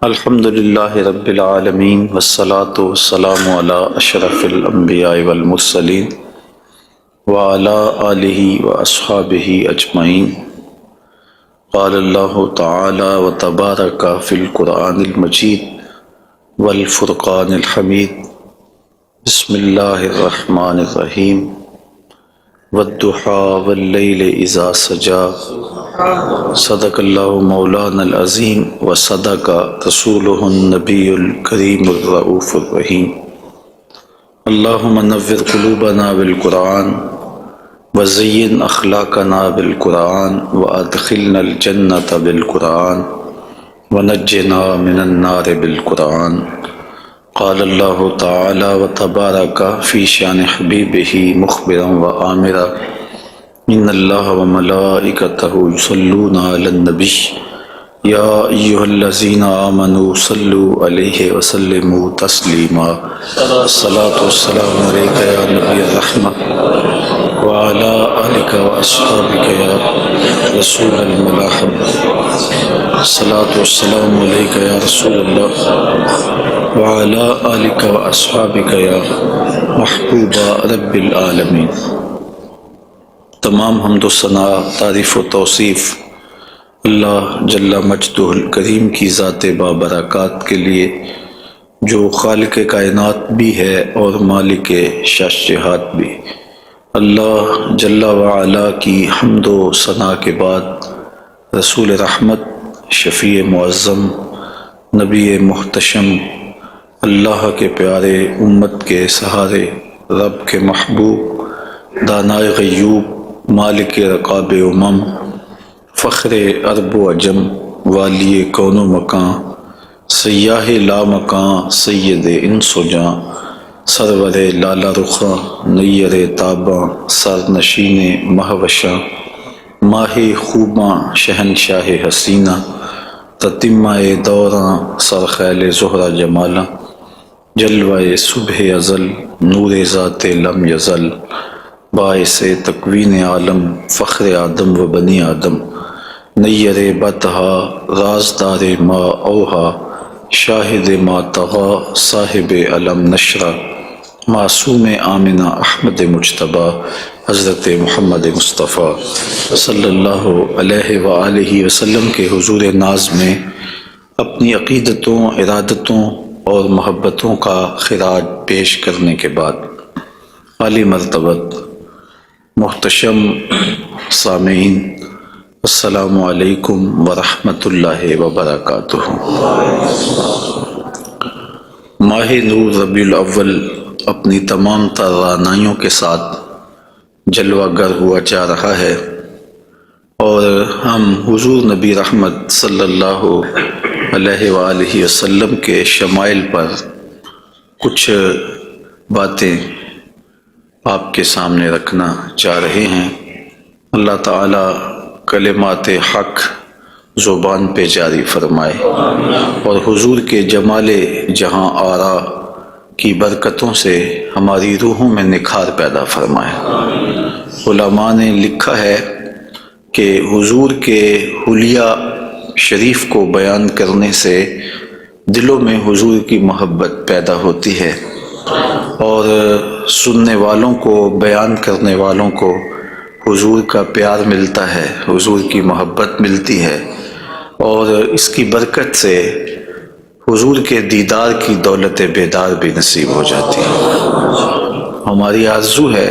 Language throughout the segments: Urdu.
الحمد للہ رب العالمین والصلاة والسلام علی اشرف الانبیاء والمرسلین وعلی آلہ واصحابہ اجمعین۔ قال اللہ تعالی وتبارک فی القرآن المجید والفرقان الحمید۔ بسم اللہ الرحمن الرحیم۔ والضحیٰ واللیل اذا سجا، صدق اللہ مولانا العظیم وصدق رسولہ النبی الکریم الرؤوف الرحیم۔ اللہم نور قلوبنا بالقرآن وزین اخلاقنا بالقرآن وادخلنا الجنة بالقرآن ونجنا من النار بالقرآن۔ قال اللہ تعالی وتبارک فی شان حبیبہ مخبرا وآمرا ان اللہ وملائکتہ یصلون علی النبی یا ایہا الذین آمنوا صلوا علیہ وسلموا تسلیما۔ الصلاة والسلام علیک یا نبی الرحمہ وعلی آلک واصحابک یا رسول الملاحمہ۔ الصلاة والسلام علیک یا رسول اللہ وعلی آلک واصحابک یا محبوب رب العالمین۔ تمام حمد و ثنا، تعریف و توصیف اللہ جل مجدہ الکریم کی ذات بابرکات کے لیے، جو خالق کائنات بھی ہے اور مالک شاشہات بھی۔ اللہ جل وعلا کی حمد و ثنا کے بعد رسول رحمت، شفیع معظم، نبی محتشم، اللہ کے پیارے، امت کے سہارے، رب کے محبوب، دانائے غیوب، مالک رقاب امم، فخر عرب و عجم، والی کون و مکان، سیاہ لا مکان، سید انس و جاں، سرور لالا رخاں، نیر تاباں، سر نشین مہوشاں، ماہ خوباں، شہنشاہ حسینہ، تتمہ دوراں، سرخیل زہرہ جمالاں، جلوہ صبح ازل، نور ذات لم یزل، باعث تکوین عالم، فخر آدم و بنی آدم، نیر بطہا، رازدار ما اوہا، شاہد ما طغا، صاحب علم نشرہ، معصوم آمنہ احمد مجتبیٰ، حضرت محمد مصطفیٰ صلی اللہ علیہ وآلہ وسلم کے حضور ناز میں اپنی عقیدتوں، ارادتوں اور محبتوں کا خراج پیش کرنے کے بعد، عالی مرتبت محتشم سامعین، السلام علیکم ورحمۃ اللہ وبرکاتہ۔ ماہ نور ربیع الاول اپنی تمام تر رعنائیوں کے ساتھ جلوہ گر ہوا جا رہا ہے، اور ہم حضور نبی رحمت صلی اللہ علیہ وآلہ وسلم کے شمائل پر کچھ باتیں آپ کے سامنے رکھنا چاہ رہے ہیں۔ اللہ تعالیٰ کلمات حق زبان پہ جاری فرمائے، اور حضور کے جمال جہاں آرا کی برکتوں سے ہماری روحوں میں نکھار پیدا فرمائے۔ علماء نے لکھا ہے کہ حضور کے حلیہ شریف کو بیان کرنے سے دلوں میں حضور کی محبت پیدا ہوتی ہے، اور سننے والوں کو، بیان کرنے والوں کو حضور کا پیار ملتا ہے، حضور کی محبت ملتی ہے، اور اس کی برکت سے حضور کے دیدار کی دولت بیدار بھی نصیب ہو جاتی ہے۔ ہماری آرزو ہے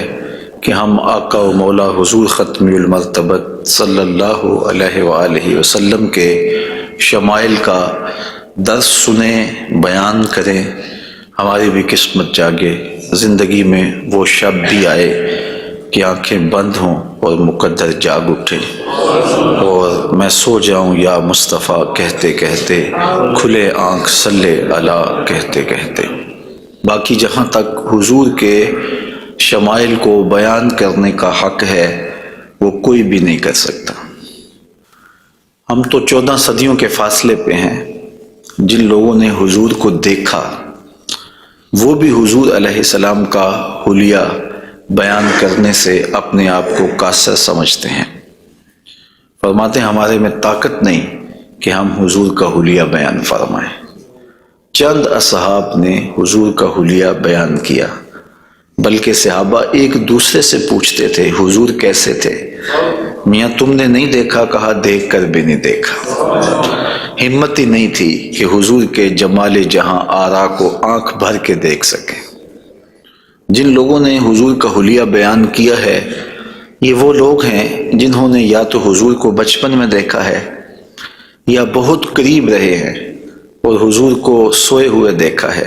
کہ ہم آقا و مولا حضور ختمی المرتبت صلی اللہ علیہ وآلہ وسلم کے شمائل کا درس سنیں، بیان کریں، ہماری بھی قسمت جاگے، زندگی میں وہ شب بھی آئے کہ آنکھیں بند ہوں اور مقدر جاگ اٹھے، اور میں سو جاؤں یا مصطفیٰ کہتے کہتے، کھلے آنکھ صلی علی کہتے کہتے۔ باقی جہاں تک حضور کے شمائل کو بیان کرنے کا حق ہے، وہ کوئی بھی نہیں کر سکتا۔ ہم تو 14 صدیوں کے فاصلے پہ ہیں۔ جن لوگوں نے حضور کو دیکھا، وہ بھی حضور علیہ السلام کا حلیہ بیان کرنے سے اپنے آپ کو قاصر سمجھتے ہیں۔ فرماتے ہیں ہمارے میں طاقت نہیں کہ ہم حضور کا حلیہ بیان فرمائیں۔ چند اصحاب نے حضور کا حلیہ بیان کیا، بلکہ صحابہ ایک دوسرے سے پوچھتے تھے حضور کیسے تھے؟ میاں تم نے نہیں دیکھا؟ کہا دیکھ کر بھی نہیں دیکھا۔ ہمت ہی نہیں تھی کہ حضور کے جمال جہاں آرا کو آنکھ بھر کے دیکھ سکیں۔ جن لوگوں نے حضور کا حلیہ بیان کیا ہے یہ وہ لوگ ہیں جنہوں نے یا تو حضور کو بچپن میں دیکھا ہے یا بہت قریب رہے ہیں اور حضور کو سوئے ہوئے دیکھا ہے،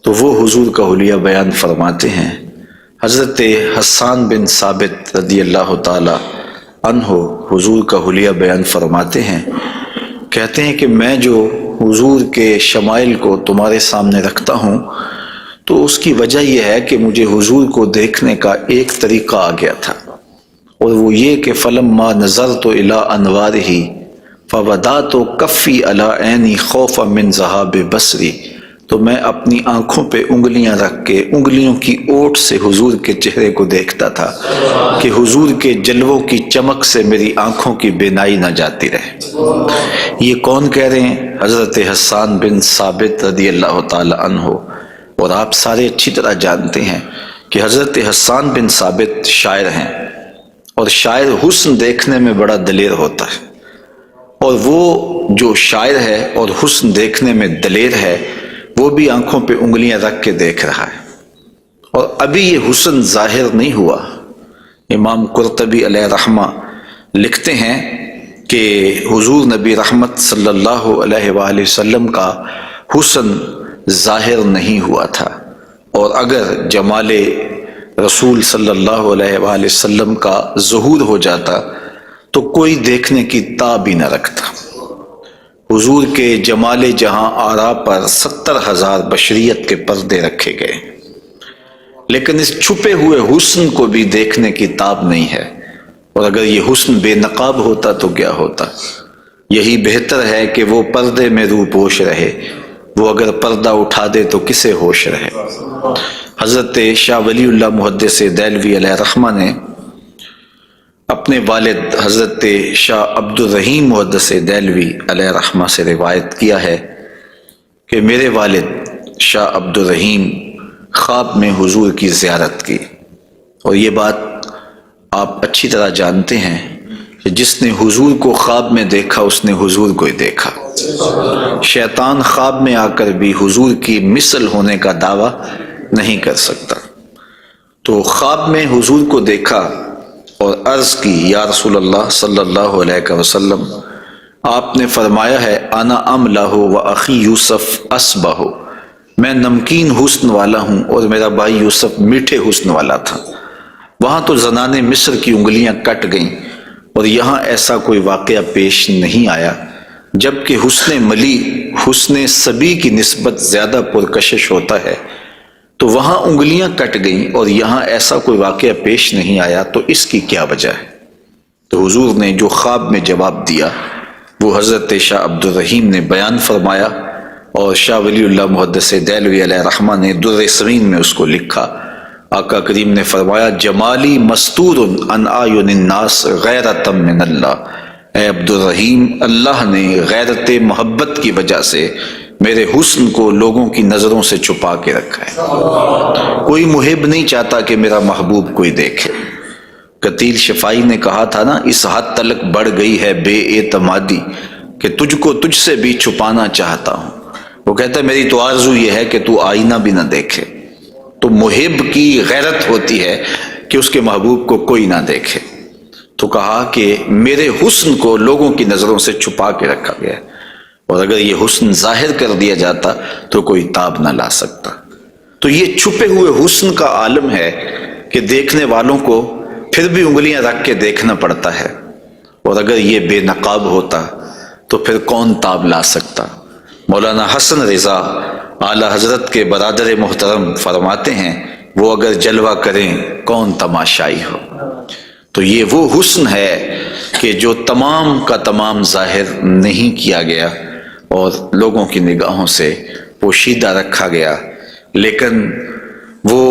تو وہ حضور کا حلیہ بیان فرماتے ہیں۔ حضرت حسان بن ثابت رضی اللہ تعالی عنہ حضور کا حلیہ بیان فرماتے ہیں، کہتے ہیں کہ میں جو حضور کے شمائل کو تمہارے سامنے رکھتا ہوں تو اس کی وجہ یہ ہے کہ مجھے حضور کو دیکھنے کا ایک طریقہ آ گیا تھا، اور وہ یہ کہ فلما نظرت الی انوارہ فودعت کفی علی عینی خوفا من ذہاب بصری، تو میں اپنی آنکھوں پہ انگلیاں رکھ کے انگلیوں کی اوٹ سے حضور کے چہرے کو دیکھتا تھا کہ حضور کے جلووں کی چمک سے میری آنکھوں کی بینائی نہ جاتی رہے۔ یہ کون کہہ رہے ہیں؟ حضرت حسان بن ثابت رضی اللہ تعالی عنہ۔ اور آپ سارے اچھی طرح جانتے ہیں کہ حضرت حسان بن ثابت شاعر ہیں، اور شاعر حسن دیکھنے میں بڑا دلیر ہوتا ہے، اور وہ جو شاعر ہے اور حسن دیکھنے میں دلیر ہے وہ بھی آنکھوں پہ انگلیاں رکھ کے دیکھ رہا ہے، اور ابھی یہ حسن ظاہر نہیں ہوا۔ امام قرطبی علیہ رحمہ لکھتے ہیں کہ حضور نبی رحمت صلی اللہ علیہ وآلہ وسلم کا حسن ظاہر نہیں ہوا تھا، اور اگر جمال رسول صلی اللہ علیہ وآلہ وسلم کا ظہور ہو جاتا تو کوئی دیکھنے کی تاب ہی نہ رکھتا۔ حضور کے جمال جہاں آرا پر 70,000 بشریت کے پردے رکھے گئے، لیکن اس چھپے ہوئے حسن کو بھی دیکھنے کی تاب نہیں ہے، اور اگر یہ حسن بے نقاب ہوتا تو کیا ہوتا؟ یہی بہتر ہے کہ وہ پردے میں روح پوش رہے، وہ اگر پردہ اٹھا دے تو کسے ہوش رہے۔ حضرت شاہ ولی اللہ محدث دہلوی علیہ رحمہ نے اپنے والد حضرت شاہ عبد الرحیم محدث دہلوی علیہ رحمہ سے روایت کیا ہے کہ میرے والد شاہ عبد الرحیم خواب میں حضور کی زیارت کی، اور یہ بات آپ اچھی طرح جانتے ہیں کہ جس نے حضور کو خواب میں دیکھا اس نے حضور کو ہی دیکھا۔ شیطان خواب میں آ کر بھی حضور کی مثل ہونے کا دعویٰ نہیں کر سکتا۔ تو خواب میں حضور کو دیکھا اور عرض کی یا رسول اللہ صلی اللہ علیہ وسلم، آپ نے فرمایا ہے انا املہ و اخی یوسف اصبہ، میں نمکین حسن والا ہوں اور میرا بھائی یوسف میٹھے حسن والا تھا۔ وہاں تو زنان مصر کی انگلیاں کٹ گئیں، اور یہاں ایسا کوئی واقعہ پیش نہیں آیا، جبکہ حسن ملی حسن صبی کی نسبت زیادہ پرکشش ہوتا ہے، تو وہاں انگلیاں کٹ گئیں اور یہاں ایسا کوئی واقعہ پیش نہیں آیا، تو اس کی کیا وجہ ہے؟ تو حضور نے جو خواب میں جواب دیا وہ حضرت شاہ عبد الرحیم نے بیان فرمایا، اور شاہ ولی اللہ محدث دہلوی علیہ رحمہ نے در سمین میں اس کو لکھا۔ آقا کریم نے فرمایا جمالی مستور عن اعین الناس غیرۃ من اللہ، اے عبد الرحیم اللہ نے غیرت محبت کی وجہ سے میرے حسن کو لوگوں کی نظروں سے چھپا کے رکھا ہے۔ کوئی محب نہیں چاہتا کہ میرا محبوب کوئی دیکھے۔ قتیل شفائی نے کہا تھا نا، اس حد تلک بڑھ گئی ہے بے اعتمادی کہ تجھ کو تجھ سے بھی چھپانا چاہتا ہوں۔ وہ کہتا ہے میری تو آرزو یہ ہے کہ تو آئینہ بھی نہ دیکھے۔ تو محب کی غیرت ہوتی ہے کہ اس کے محبوب کو کوئی نہ دیکھے، تو کہا کہ میرے حسن کو لوگوں کی نظروں سے چھپا کے رکھا گیا ہے، اور اگر یہ حسن ظاہر کر دیا جاتا تو کوئی تاب نہ لا سکتا۔ تو یہ چھپے ہوئے حسن کا عالم ہے کہ دیکھنے والوں کو پھر بھی انگلیاں رکھ کے دیکھنا پڑتا ہے، اور اگر یہ بے نقاب ہوتا تو پھر کون تاب لا سکتا؟ مولانا حسن رضا اعلی حضرت کے برادر محترم فرماتے ہیں وہ اگر جلوہ کریں کون تماشائی ہو۔ تو یہ وہ حسن ہے کہ جو تمام کا تمام ظاہر نہیں کیا گیا اور لوگوں کی نگاہوں سے پوشیدہ رکھا گیا، لیکن وہ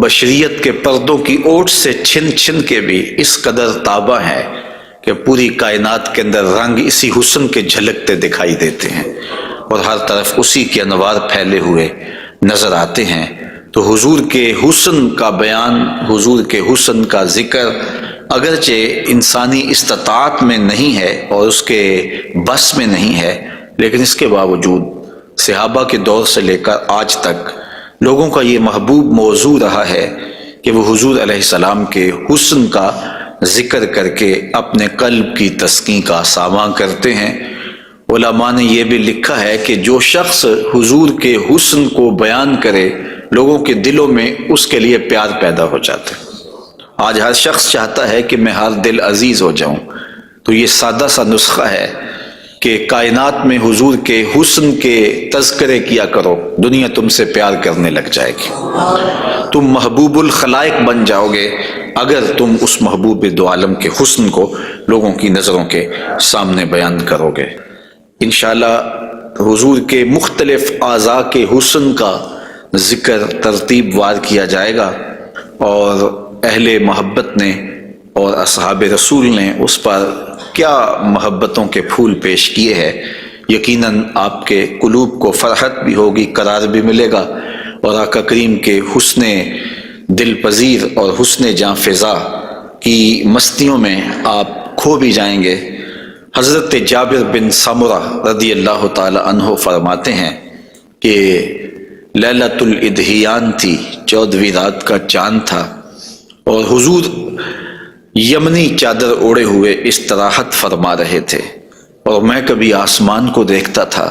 بشریت کے پردوں کی اوٹ سے چھن چھن کے بھی اس قدر تابہ ہے کہ پوری کائنات کے اندر رنگ اسی حسن کے جھلکتے دکھائی دیتے ہیں، اور ہر طرف اسی کے انوار پھیلے ہوئے نظر آتے ہیں۔ تو حضور کے حسن کا بیان، حضور کے حسن کا ذکر اگرچہ انسانی استطاعت میں نہیں ہے اور اس کے بس میں نہیں ہے، لیکن اس کے باوجود صحابہ کے دور سے لے کر آج تک لوگوں کا یہ محبوب موضوع رہا ہے کہ وہ حضور علیہ السلام کے حسن کا ذکر کر کے اپنے قلب کی تسکین کا ساماں کرتے ہیں۔ علماء نے یہ بھی لکھا ہے کہ جو شخص حضور کے حسن کو بیان کرے لوگوں کے دلوں میں اس کے لیے پیار پیدا ہو جاتا ہے۔ آج ہر شخص چاہتا ہے کہ میں ہر دل عزیز ہو جاؤں، تو یہ سادہ سا نسخہ ہے کہ کائنات میں حضور کے حسن کے تذکرے کیا کرو، دنیا تم سے پیار کرنے لگ جائے گی۔ تم محبوب الخلائق بن جاؤ گے اگر تم اس محبوب دو عالم کے حسن کو لوگوں کی نظروں کے سامنے بیان کرو گے۔ انشاءاللہ حضور کے مختلف اعضاء کے حسن کا ذکر ترتیب وار کیا جائے گا، اور اہل محبت نے اور اصحاب رسول نے اس پر کیا محبتوں کے پھول پیش کیے ہیں۔ یقیناً آپ کے قلوب کو فرحت بھی ہوگی، قرار بھی ملے گا، اور آقا کریم کے حسن دل پذیر اور حسن جاں فضا کی مستیوں میں آپ کھو بھی جائیں گے۔ حضرت جابر بن سمرہ رضی اللہ تعالی عنہ فرماتے ہیں کہ لیلۃ الادھیان تھی، 14ویں رات کا چاند تھا، اور حضور یمنی چادر اوڑے ہوئے استراحت فرما رہے تھے، اور میں کبھی آسمان کو دیکھتا تھا،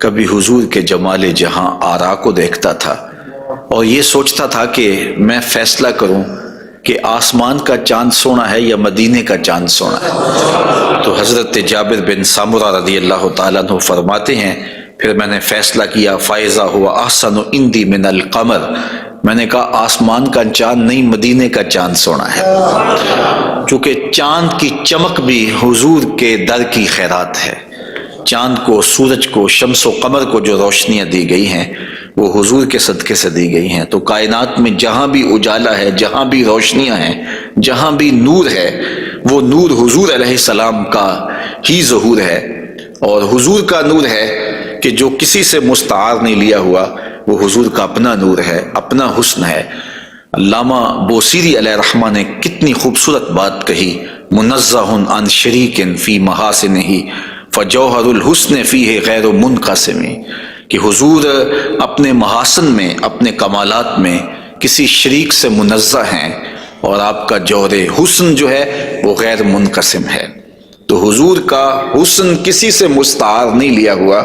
کبھی حضور کے جمال جہاں آرا کو دیکھتا تھا، اور یہ سوچتا تھا کہ میں فیصلہ کروں کہ آسمان کا چاند سونا ہے یا مدینے کا چاند سونا ہے۔ تو حضرت جابر بن سمرہ رضی اللہ تعالیٰ عنہ فرماتے ہیں پھر میں نے فیصلہ کیا فائزہ ہوا احسن عندی من القمر، میں نے کہا آسمان کا چاند نہیں مدینے کا چاند سونا ہے، چونکہ چاند کی چمک بھی حضور کے در کی خیرات ہے۔ چاند کو، سورج کو، شمس و قمر کو جو روشنیاں دی گئی ہیں وہ حضور کے صدقے سے دی گئی ہیں۔ تو کائنات میں جہاں بھی اجالا ہے، جہاں بھی روشنیاں ہیں، جہاں بھی نور ہے، وہ نور حضور علیہ السلام کا ہی ظہور ہے، اور حضور کا نور ہے کہ جو کسی سے مستعار نہیں لیا ہوا، وہ حضور کا اپنا نور ہے، اپنا حسن ہے۔ علامہ بوصیری علیہ رحمہ نے کتنی خوبصورت بات کہی، منزہ عن شریک فی محاسنہ فجوہر الحسن فیہ غیر منقسم، کہ حضور اپنے محاسن میں، اپنے کمالات میں کسی شریک سے منزہ ہیں، اور آپ کا جوہر حسن جو ہے وہ غیر منقسم ہے۔ تو حضور کا حسن کسی سے مستعار نہیں لیا ہوا،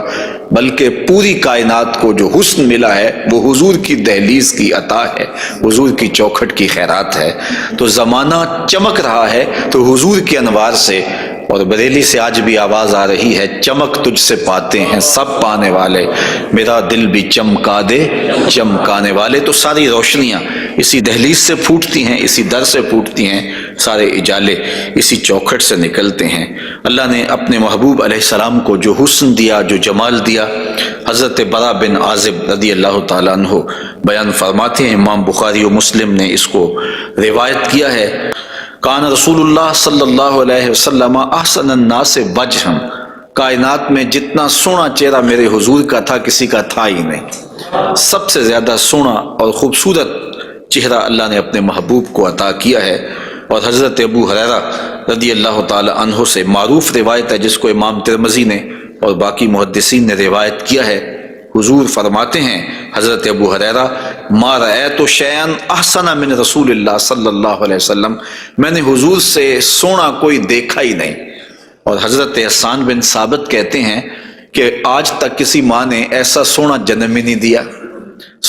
بلکہ پوری کائنات کو جو حسن ملا ہے وہ حضور کی دہلیز کی عطا ہے، حضور کی چوکھٹ کی خیرات ہے۔ تو زمانہ چمک رہا ہے تو حضور کے انوار سے، اور بریلی سے آج بھی آواز آ رہی ہے، چمک تجھ سے پاتے ہیں سب پانے والے، میرا دل بھی چمکا دے چمکانے والے۔ تو ساری روشنیاں اسی دہلیز سے پھوٹتی ہیں، اسی در سے پھوٹتی ہیں، سارے اجالے اسی چوکھٹ سے نکلتے ہیں۔ اللہ نے اپنے محبوب علیہ السلام کو جو حسن دیا، جو جمال دیا، حضرت برا بن عازب رضی اللہ تعالیٰ عنہ بیان فرماتے ہیں، امام بخاری و مسلم نے اس کو روایت کیا ہے، کان رسول اللہ صلی اللہ علیہ وسلم احسن الناس وجہا، کائنات میں جتنا سونا چہرہ میرے حضور کا تھا کسی کا تھا ہی نہیں، سب سے زیادہ سونا اور خوبصورت چہرہ اللہ نے اپنے محبوب کو عطا کیا ہے۔ اور حضرت ابو ہریرہ رضی اللہ تعالی عنہ سے معروف روایت ہے جس کو امام ترمذی نے اور باقی محدثین نے روایت کیا ہے، حضور فرماتے ہیں حضرت ابو ہریرہ، ما رأیت شیئا احسن من رسول اللہ صلی اللہ علیہ وسلم، میں نے حضور سے سونا کوئی دیکھا ہی نہیں۔ اور حضرت حسان بن ثابت کہتے ہیں کہ آج تک کسی ماں نے ایسا سونا جنم ہی نہیں دیا،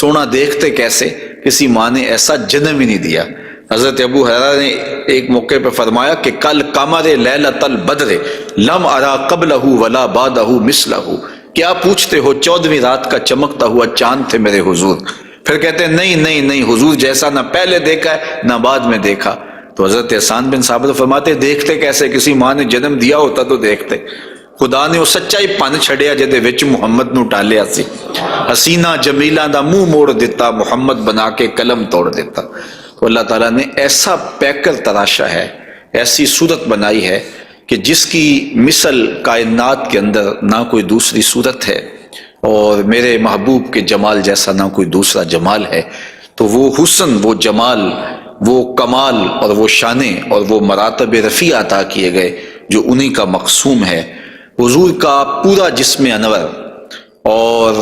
سونا دیکھتے کیسے، کسی ماں نے ایسا جنم ہی نہیں دیا۔ حضرت ابو ہریرہ نے ایک موقع پہ فرمایا کہ کل قمر لیلۃ البدر لم ارا قبلہ ولا بعدہ مثلہ، کیا پوچھتے ہو 14ویں رات کا چمکتا ہوا چاند تھے میرے حضور۔ پھر کہتے ہیں نہیں نہیں نہیں، حضور جیسا نہ پہلے دیکھا ہے نہ بعد میں دیکھا۔ تو حضرت حسان بن ثابت فرماتے دیکھتے کیسے، کسی ماں نے جنم دیا ہوتا تو دیکھتے۔ خدا نے وہ سچائی پن چھڑیا جدے وچ محمد نو ٹالیا سی، حسینہ جمیلہ دا منہ موڑ دیتا، محمد بنا کے قلم توڑ دیتا۔ تو اللہ تعالیٰ نے ایسا پیکر تراشا ہے، ایسی صورت بنائی ہے کہ جس کی مثل کائنات کے اندر نہ کوئی دوسری صورت ہے۔ اور میرے محبوب کے جمال جیسا نہ کوئی دوسرا جمال ہے، تو وہ حسن، وہ جمال، وہ کمال اور وہ شانیں اور وہ مراتب رفیع عطا کیے گئے جو انہی کا مقسوم ہے۔ حضور کا پورا جسم انور اور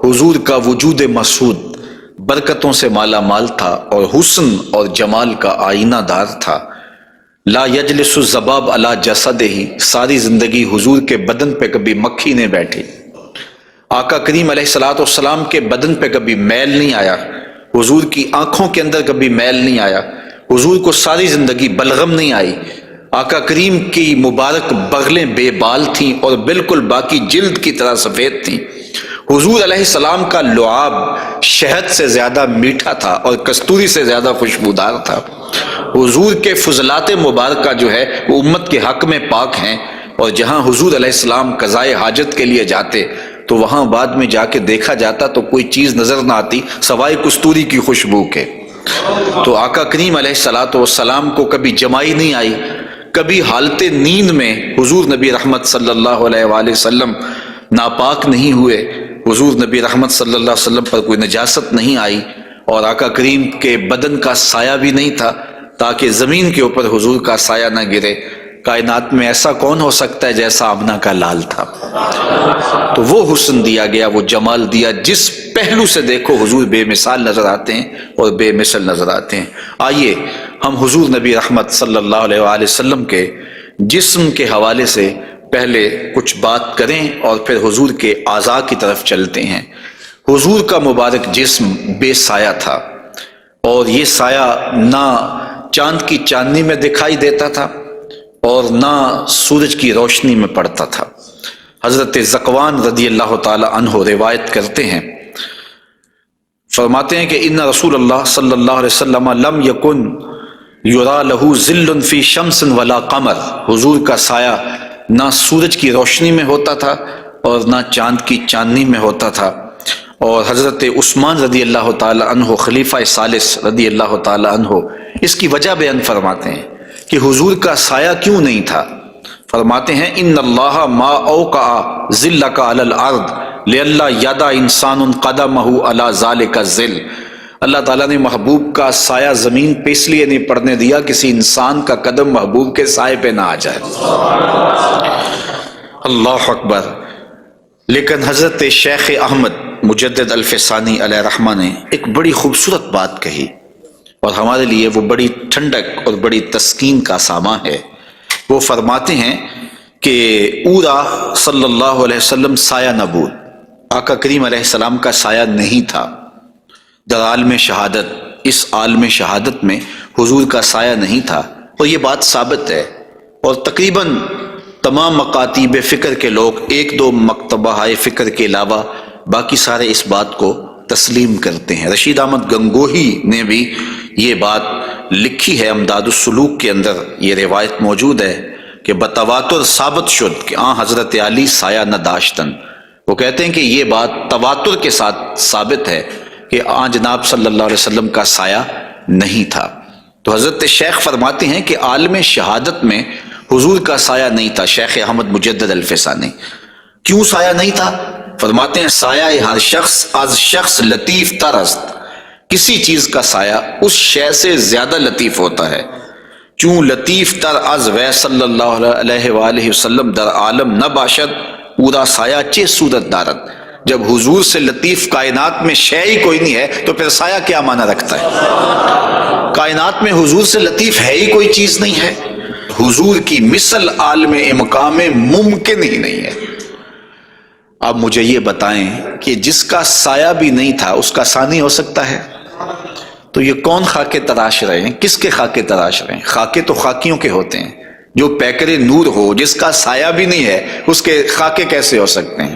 حضور کا وجود مسعود برکتوں سے مالا مال تھا اور حسن اور جمال کا آئینہ دار تھا۔ لا یجلس الذباب علی جسدہ، ساری زندگی حضور کے بدن پہ کبھی مکھی نہیں بیٹھی، آقا کریم علیہ الصلوۃ والسلام کے بدن پہ کبھی میل نہیں آیا، حضور کی آنکھوں کے اندر کبھی میل نہیں آیا، حضور کو ساری زندگی بلغم نہیں آئی، آقا کریم کی مبارک بغلیں بے بال تھیں اور بالکل باقی جلد کی طرح سفید تھیں۔ حضور علیہ السلام کا لعاب شہد سے زیادہ میٹھا تھا اور کستوری سے زیادہ خوشبودار تھا۔ حضور کے فضلات مبارکہ جو ہے وہ امت کے حق میں پاک ہیں، اور جہاں حضور علیہ السلام قضائے حاجت کے لیے جاتے تو وہاں بعد میں جا کے دیکھا جاتا تو کوئی چیز نظر نہ آتی سوائے کستوری کی خوشبو کے۔ تو آقا کریم علیہ الصلوۃ والسلام کو کبھی جمائی نہیں آئی، کبھی حالت نیند میں حضور نبی رحمت صلی اللہ علیہ وآلہ وسلم ناپاک نہیں ہوئے، حضور نبی رحمت صلی اللہ علیہ وسلم پر کوئی نجاست نہیں آئی، اور آقا کریم کے بدن کا سایہ بھی نہیں تھا تاکہ زمین کے اوپر حضور کا سایہ نہ گرے۔ کائنات میں ایسا کون ہو سکتا ہے جیسا آمنہ کا لال تھا؟ تو وہ حسن دیا گیا، وہ جمال دیا، جس پہلو سے دیکھو حضور بے مثال نظر آتے ہیں اور بے مثل نظر آتے ہیں۔ آئیے ہم حضور نبی رحمت صلی اللہ علیہ وآلہ وسلم کے جسم کے حوالے سے پہلے کچھ بات کریں اور پھر حضور کے اعضاء کی طرف چلتے ہیں۔ حضور کا مبارک جسم بے سایہ تھا، اور یہ سایہ نہ چاند کی چاندنی میں دکھائی دیتا تھا اور نہ سورج کی روشنی میں پڑتا تھا۔ حضرت ذکوان رضی اللہ تعالی عنہ روایت کرتے ہیں، فرماتے ہیں کہ ان رسول اللہ صلی اللہ علیہ وسلم لم یکن یرا لہ ظل فی شمس ولا قمر، حضور کا سایہ نہ سورج کی روشنی میں ہوتا تھا اور نہ چاند کی چاندنی میں ہوتا تھا۔ اور حضرت عثمان رضی اللہ تعالی عنہ خلیفہ ثالث رضی اللہ تعالی عنہ اس کی وجہ بیان فرماتے ہیں کہ حضور کا سایہ کیوں نہیں تھا۔ فرماتے ہیں ان اللہ ما اوقع ظلک علی الارض لئلا یدع انسان قدمہ علی ذلک الظل، اللہ تعالیٰ نے محبوب کا سایہ زمین پہ اس لیے نہیں پڑنے دیا کسی انسان کا قدم محبوب کے سائے پہ نہ آ جائے۔ اللہ اکبر۔ لیکن حضرت شیخ احمد مجدد الفسانی علیہ رحمہ نے ایک بڑی خوبصورت بات کہی، اور ہمارے لیے وہ بڑی ٹھنڈک اور بڑی تسکین کا سامان ہے۔ وہ فرماتے ہیں کہ اورا صلی اللہ علیہ وسلم سایہ نبود، آقا کریم علیہ السلام کا سایہ نہیں تھا۔ در عالم شہادت، اس عالم شہادت میں حضور کا سایہ نہیں تھا، اور یہ بات ثابت ہے، اور تقریباً تمام مکاتیب فکر کے لوگ، ایک دو مکتبہ فکر کے علاوہ باقی سارے اس بات کو تسلیم کرتے ہیں۔ رشید احمد گنگوہی نے بھی یہ بات لکھی ہے، امداد السلوک کے اندر یہ روایت موجود ہے کہ بتواتر ثابت شد کہ حضرت علی سایہ نہ داشتن۔ وہ کہتے ہیں کہ یہ بات تواتر کے ساتھ ثابت ہے کہ جناب صلی اللہ علیہ وسلم کا سایہ نہیں تھا۔ تو حضرت شیخ فرماتے ہیں کہ عالم شہادت میں حضور کا سایہ نہیں تھا۔ شیخ احمد مجدد الفسانی، کیوں سایہ نہیں تھا؟ فرماتے ہیں سایہ ہر شخص از شخص لطیف تر است، کسی چیز کا سایہ اس شے سے زیادہ لطیف ہوتا ہے، چون لطیف تر از وی صلی اللہ علیہ وآلہ وسلم در عالم نہ باشد اورا سایہ چے صورت دارد۔ جب حضور سے لطیف کائنات میں شے ہی کوئی نہیں ہے تو پھر سایہ کیا معنی رکھتا ہے؟ کائنات میں حضور سے لطیف ہے ہی کوئی چیز نہیں ہے، حضور کی مثل عالم مقام ممکن ہی نہیں ہے۔ اب مجھے یہ بتائیں کہ جس کا سایہ بھی نہیں تھا اس کا ثانی ہو سکتا ہے؟ تو یہ کون خاکے تراش رہے ہیں؟ کس کے خاکے تراش رہے ہیں؟ خاکے تو خاکیوں کے ہوتے ہیں، جو پیکر نور ہو، جس کا سایہ بھی نہیں ہے اس کے خاکے کیسے ہو سکتے ہیں؟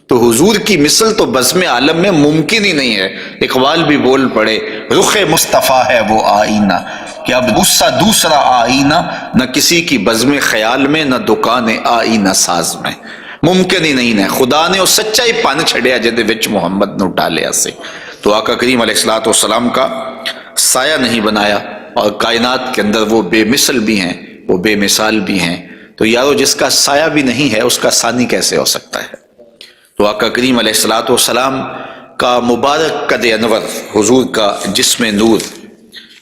تو حضور کی مثل تو بزم عالم میں ممکن ہی نہیں ہے۔ اقبال بھی بول پڑے رخ مصطفیٰ ہے وہ آئینہ، کہ اب اس سا دوسرا آئینہ نہ کسی کی بزم خیال میں، نہ دکان آئینہ ساز میں، ممکن ہی نہیں ہے۔ خدا نے وہ سچائی پان چھڑیا جدے وچ محمد نو ڈالیا سے۔ تو آقا کریم علیہ الصلوۃ والسلام کا سایہ نہیں بنایا، اور کائنات کے اندر وہ بے مثل بھی ہیں، وہ بے مثال بھی ہیں۔ تو یارو جس کا سایہ بھی نہیں ہے اس کا ثانی کیسے ہو سکتا ہے؟ تو آقا کریم علیہ الصلوۃ والسلام کا مبارک قد انور، حضور کا جسم نور،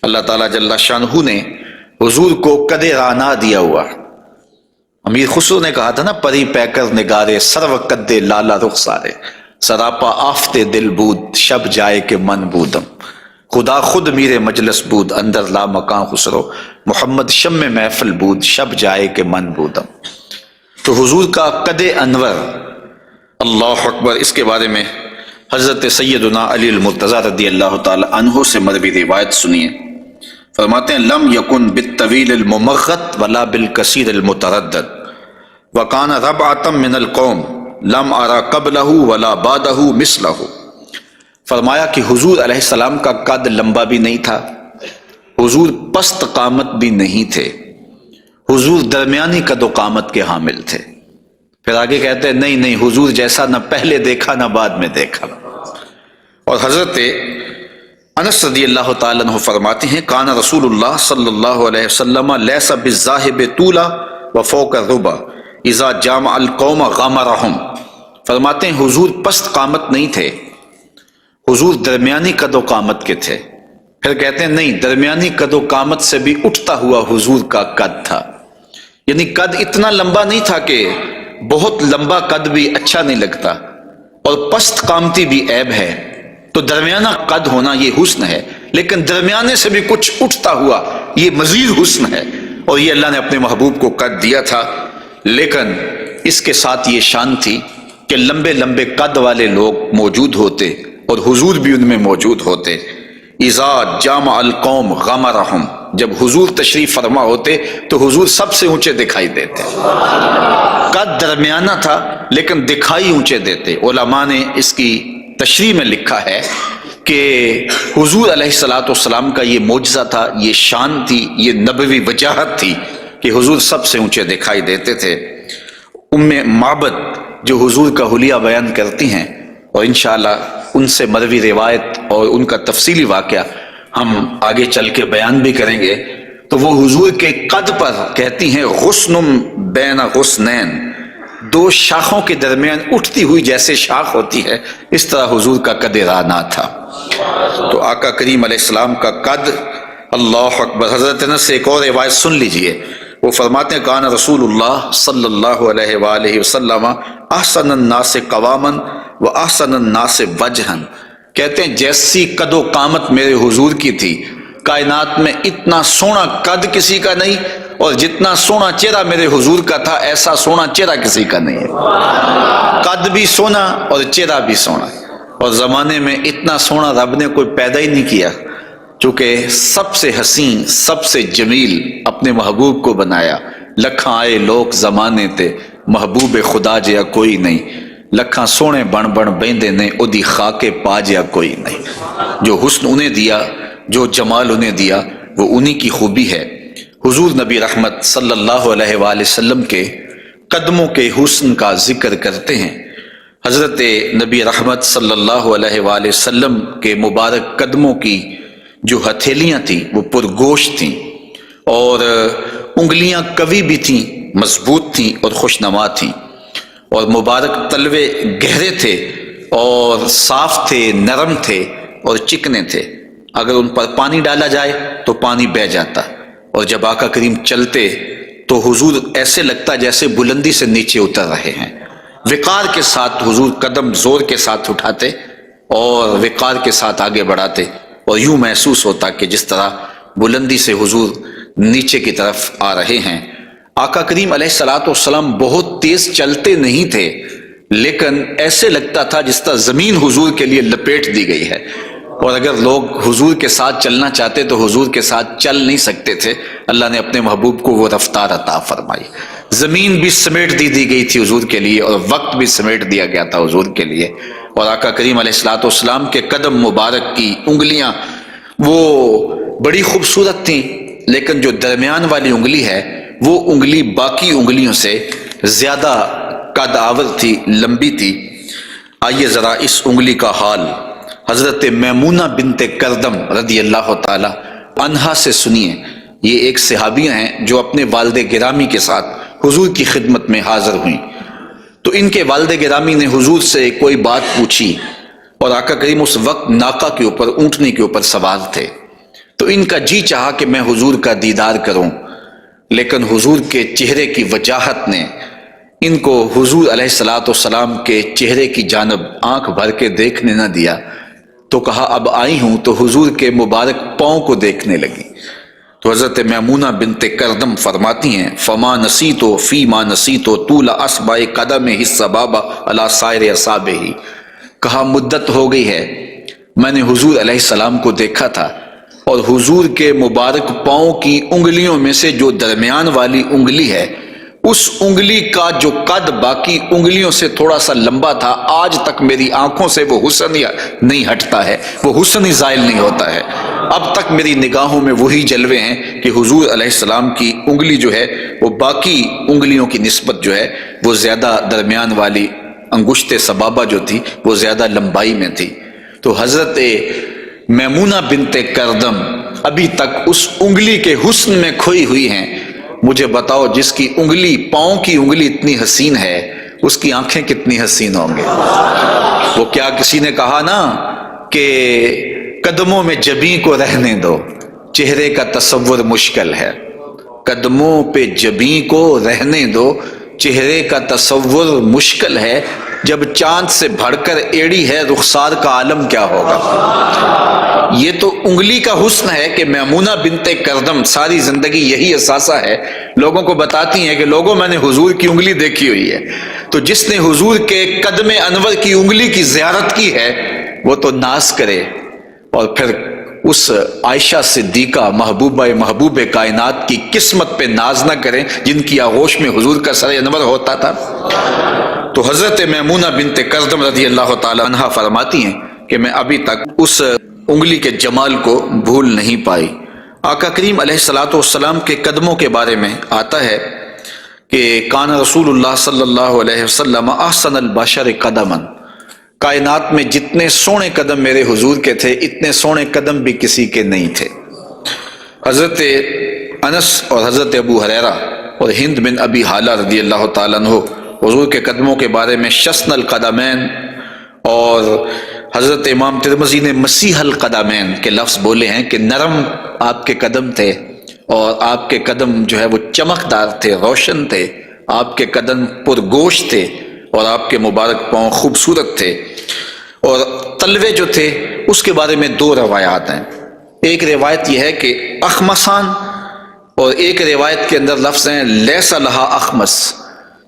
اللہ تعالیٰ جل شانہ نے حضور کو قد رانا دیا ہوا۔ امیر خسرو نے کہا تھا نا، پری پیکر نگارے سرو قد لالا رخسارے، سراپا آفتے دل بود شب جائے کہ من بودم، خدا خود میرے مجلس بود اندر لا مکان خسرو، محمد شم محفل بود شب جائے کہ من بودم۔ تو حضور کا قد انور، اللہ اکبر، اس کے بارے میں حضرت سیدنا علی المرتضیٰ رضی اللہ تعالی عنہ سے مروی روایت سنیے۔ فرماتے ہیں لم یکن بالطویل الممغت ولا بالکثیر المتردد وکان ربعۃ من القوم لم ارى قبلہ ولا بعدہ مثلہ۔ فرمایا کہ حضور علیہ السلام کا قد لمبا بھی نہیں تھا، حضور پست قامت بھی نہیں تھے، حضور درمیانی قد و قامت کے حامل تھے۔ پھر آگے کہتے ہیں نہیں حضور جیسا نہ پہلے دیکھا نہ بعد میں دیکھا۔ اور حضرت انس رضی اللہ تعالیٰ عنہ فرماتے ہیں کان رسول اللہ صلی اللہ علیہ وسلم لیس بالذاہب طولا وفوق الربا اذا جامع القوم غمرہم۔ فرماتے ہیں حضور پست قامت نہیں تھے، حضور درمیانی قد و قامت کے تھے۔ پھر کہتے ہیں نہیں، درمیانی قد و قامت سے بھی اٹھتا ہوا حضور کا قد تھا، یعنی قد اتنا لمبا نہیں تھا کہ بہت لمبا قد بھی اچھا نہیں لگتا اور پست قامتی بھی عیب ہے، تو درمیانہ قد ہونا یہ حسن ہے، لیکن درمیانے سے بھی کچھ اٹھتا ہوا یہ مزید حسن ہے، اور یہ اللہ نے اپنے محبوب کو قد دیا تھا۔ لیکن اس کے ساتھ یہ شان تھی کہ لمبے لمبے قد والے لوگ موجود ہوتے اور حضور بھی ان میں موجود ہوتے۔ اذا جامع القوم غمرہم، جب حضور تشریف فرما ہوتے تو حضور سب سے اونچے دکھائی دیتے، قد درمیانہ تھا لیکن دکھائی اونچے دیتے۔ علماء نے اس کی تشریح میں لکھا ہے کہ حضور علیہ الصلوۃ والسلام کا یہ معجزہ تھا، یہ شان تھی، یہ نبوی وجاہت تھی کہ حضور سب سے اونچے دکھائی دیتے تھے۔ ام معبد جو حضور کا حلیہ بیان کرتی ہیں، اور انشاءاللہ ان سے مروی روایت اور ان کا تفصیلی واقعہ ہم آگے چل کے بیان بھی کریں گے، تو وہ حضور کے قد پر کہتی ہیں غصن بین غصنین، دو شاخوں کے درمیان اٹھتی ہوئی جیسے شاخ ہوتی ہے، اس طرح حضور کا قد رانا تھا۔ تو آقا کریم علیہ السلام کا قد، اللہ اکبر۔ حضرت انس سے ایک اور روایت سن لیجئے، وہ فرماتے ہیں کان رسول اللہ صلی اللہ علیہ وآلہ وسلم احسن الناس قواما و احسن الناس وجہا، کہتے ہیں جیسی قد و قامت میرے حضور کی تھی، کائنات میں اتنا سونا قد کسی کا نہیں، اور جتنا سونا چہرہ میرے حضور کا تھا ایسا سونا چہرہ کسی کا نہیں ہے۔ قد بھی سونا اور چہرہ بھی سونا، اور زمانے میں اتنا سونا رب نے کوئی پیدا ہی نہیں کیا، چونکہ سب سے حسین سب سے جمیل اپنے محبوب کو بنایا۔ لکھاں آئے لوگ زمانے تے محبوب خدا جیا کوئی نہیں، لکھاں سونے بن بن بیندے نے ادی خاکے پا جیا کوئی نہیں۔ جو حسن انہیں دیا، جو جمال انہیں دیا، وہ انہی کی خوبی ہے۔ حضور نبی رحمت صلی اللہ علیہ وآلہ وسلم کے قدموں کے حسن کا ذکر کرتے ہیں۔ حضرت نبی رحمت صلی اللہ علیہ وآلہ وسلم کے مبارک قدموں کی جو ہتھیلیاں تھیں وہ پرگوشت تھیں، اور انگلیاں قوی بھی تھیں، مضبوط تھیں اور خوشنما تھیں، اور مبارک تلوے گہرے تھے اور صاف تھے، نرم تھے اور چکنے تھے۔ اگر ان پر پانی ڈالا جائے تو پانی بہہ جاتا، اور جب آقا کریم چلتے تو حضور ایسے لگتا جیسے بلندی سے نیچے اتر رہے ہیں۔ وقار کے ساتھ حضور قدم زور کے ساتھ اٹھاتے اور وقار کے ساتھ آگے بڑھاتے، اور یوں محسوس ہوتا کہ جس طرح بلندی سے حضور نیچے کی طرف آ رہے ہیں۔ آقا کریم علیہ الصلوۃ والسلام بہت تیز چلتے نہیں تھے، لیکن ایسے لگتا تھا جس طرح زمین حضور کے لیے لپیٹ دی گئی ہے، اور اگر لوگ حضور کے ساتھ چلنا چاہتے تو حضور کے ساتھ چل نہیں سکتے تھے۔ اللہ نے اپنے محبوب کو وہ رفتار عطا فرمائی، زمین بھی سمیٹ دی گئی تھی حضور کے لیے، اور وقت بھی سمیٹ دیا گیا تھا حضور کے لیے۔ اور آقا کریم علیہ الصلوۃ والسلام کے قدم مبارک کی انگلیاں وہ بڑی خوبصورت تھیں، لیکن جو درمیان والی انگلی ہے وہ انگلی باقی انگلیوں سے زیادہ قد آور تھی، لمبی تھی۔ آئیے ذرا اس انگلی کا حال حضرت میمونہ بنت کردم رضی اللہ تعالی عنہا سے سنیے۔ یہ ایک صحابیہ ہیں جو اپنے والد گرامی کے ساتھ حضور کی خدمت میں حاضر ہوئیں۔ تو ان کے والد گرامی نے حضور سے کوئی بات پوچھی، اور آقا کریم اس وقت ناقہ کے اوپر، اونٹنی کے اوپر سوار تھے، تو ان کا جی چاہا کہ میں حضور کا دیدار کروں، لیکن حضور کے چہرے کی وجاہت نے ان کو حضور علیہ السلام کے چہرے کی جانب آنکھ بھر کے دیکھنے نہ دیا، تو کہا اب آئی ہوں تو حضور کے مبارک پاؤں کو دیکھنے لگی۔ تو حضرت میمونہ بنت کردم فرماتی ہیں فما نسیتو فی ما نسیتو طول اصبع قدمہ السبابہ علی سائر اصابعہ، کہا مدت ہو گئی ہے میں نے حضور علیہ السلام کو دیکھا تھا، اور حضور کے مبارک پاؤں کی انگلیوں میں سے جو درمیان والی انگلی ہے، اس انگلی کا جو قد باقی انگلیوں سے تھوڑا سا لمبا تھا، آج تک میری آنکھوں سے وہ حسن نہیں ہٹتا ہے، وہ حسن ہی زائل نہیں ہوتا ہے، اب تک میری نگاہوں میں وہی جلوے ہیں کہ حضور علیہ السلام کی انگلی جو ہے وہ باقی انگلیوں کی نسبت جو ہے وہ زیادہ درمیان والی انگشت سبابہ جو تھی وہ زیادہ لمبائی میں تھی۔ تو حضرت میمونہ بنت کردم ابھی تک اس انگلی کے حسن میں کھوئی ہوئی ہیں۔ مجھے بتاؤ جس کی انگلی، پاؤں کی انگلی اتنی حسین ہے، اس کی آنکھیں کتنی حسین ہوں گے؟ وہ کیا کسی نے کہا نا کہ قدموں میں جبیں کو رہنے دو، چہرے کا تصور مشکل ہے، قدموں پہ جبیں کو رہنے دو، چہرے کا تصور مشکل ہے، جب چاند سے بڑھ کر ایڑی ہے رخسار کا عالم کیا ہوگا۔ یہ تو انگلی کا حسن ہے کہ میمونہ بنت کردم ساری زندگی یہی احساسہ ہے، لوگوں کو بتاتی ہیں کہ لوگوں میں نے حضور کی انگلی دیکھی ہوئی ہے۔ تو جس نے حضور کے قدم انور کی انگلی کی زیارت کی ہے وہ تو ناز کرے، اور پھر اس عائشہ صدیقہ محبوب کائنات کی قسمت پہ ناز نہ کریں جن کی آغوش میں حضور کا سر انور ہوتا تھا۔ تو حضرت میمونہ بنت کردم رضی اللہ تعالی عنہا فرماتی ہیں کہ میں ابھی تک اس انگلی کے جمال کو بھول نہیں پائی۔ آقا کریم علیہ السلام کے قدموں کے بارے میں آتا ہے کہ کان رسول اللہ صلی اللہ علیہ وسلم احسن البشر قدما، کائنات میں جتنے سونے قدم میرے حضور کے تھے اتنے سونے قدم بھی کسی کے نہیں تھے۔ حضرت انس اور حضرت ابو ہریرہ اور ہند بن ابی حالہ رضی اللہ تعالیٰ عنہ حضور کے قدموں کے بارے میں شسن القدمین، اور حضرت امام ترمذی نے مسیح القدمین کے لفظ بولے ہیں کہ نرم آپ کے قدم تھے، اور آپ کے قدم جو ہے وہ چمکدار تھے، روشن تھے، آپ کے قدم پرگوشت تھے، اور آپ کے مبارک پاؤں خوبصورت تھے۔ اور تلوے جو تھے اس کے بارے میں دو روایات ہیں، ایک روایت یہ ہے کہ اخمسان، اور ایک روایت کے اندر لفظ ہیں لیس لہا اخمس،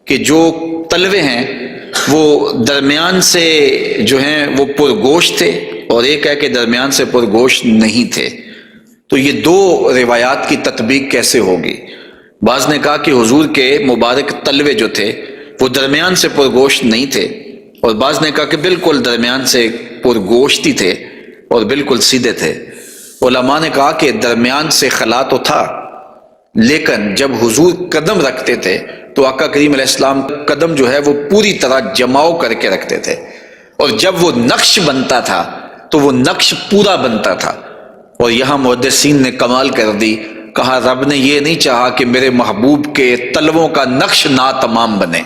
کہ جو تلوے ہیں وہ درمیان سے جو ہیں وہ پرگوشت تھے، اور ایک ہے کہ درمیان سے پرگوشت نہیں تھے۔ تو یہ دو روایات کی تطبیق کیسے ہوگی؟ بعض نے کہا کہ حضور کے مبارک تلوے جو تھے وہ درمیان سے پرگوشت نہیں تھے، اور بعض نے کہا کہ بالکل درمیان سے پرگوشت ہی تھے اور بالکل سیدھے تھے۔ علماء نے کہا کہ درمیان سے خلا تو تھا، لیکن جب حضور قدم رکھتے تھے تو آقا کریم علیہ السلام قدم جو ہے وہ پوری طرح جماؤ کر کے رکھتے تھے، اور جب وہ نقش بنتا تھا تو وہ نقش پورا بنتا تھا۔ اور یہاں محدثین نے کمال کر دی، کہا رب نے یہ نہیں چاہا کہ میرے محبوب کے تلووں کا نقش ناتمام بنے،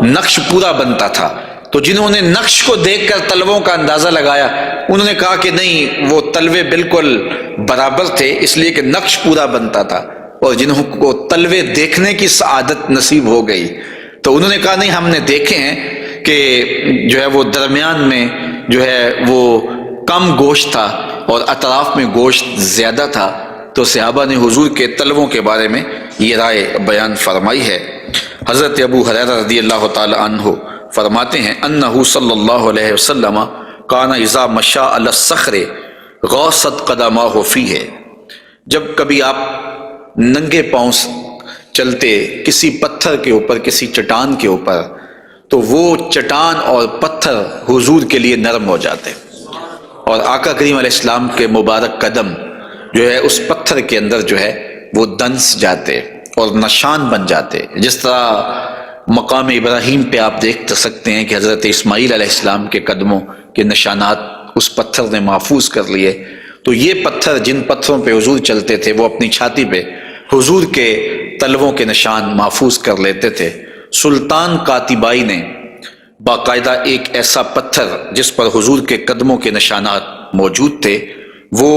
نقش پورا بنتا تھا۔ تو جنہوں نے نقش کو دیکھ کر تلووں کا اندازہ لگایا انہوں نے کہا کہ نہیں، وہ تلوے بالکل برابر تھے اس لیے کہ نقش پورا بنتا تھا، اور جنہوں کو تلوے دیکھنے کی سعادت نصیب ہو گئی تو انہوں نے کہا نہیں، ہم نے دیکھے ہیں کہ جو ہے وہ درمیان میں جو ہے وہ کم گوشت تھا اور اطراف میں گوشت زیادہ تھا۔ تو صحابہ نے حضور کے تلووں کے بارے میں یہ رائے بیان فرمائی ہے۔ حضرت ابو ہریرہ رضی اللہ تعالی عنہ فرماتے ہیں انہ صلی اللہ علیہ وسلم کان اذا مشى علی الصخر غاصت قدماہ فیہ، جب کبھی آپ ننگے پاؤں چلتے کسی پتھر کے اوپر، کسی چٹان کے اوپر، تو وہ چٹان اور پتھر حضور کے لیے نرم ہو جاتے، اور آقا کریم علیہ السلام کے مبارک قدم جو ہے اس پتھر کے اندر جو ہے وہ دنس جاتے اور نشان بن جاتے۔ جس طرح مقام ابراہیم پہ آپ دیکھ سکتے ہیں کہ حضرت اسماعیل علیہ السلام کے قدموں کے نشانات اس پتھر نے محفوظ کر لیے، تو یہ پتھر جن پتھروں پہ حضور چلتے تھے وہ اپنی چھاتی پہ حضور کے تلووں کے نشان محفوظ کر لیتے تھے۔ سلطان قاتبائی نے باقاعدہ ایک ایسا پتھر جس پر حضور کے قدموں کے نشانات موجود تھے وہ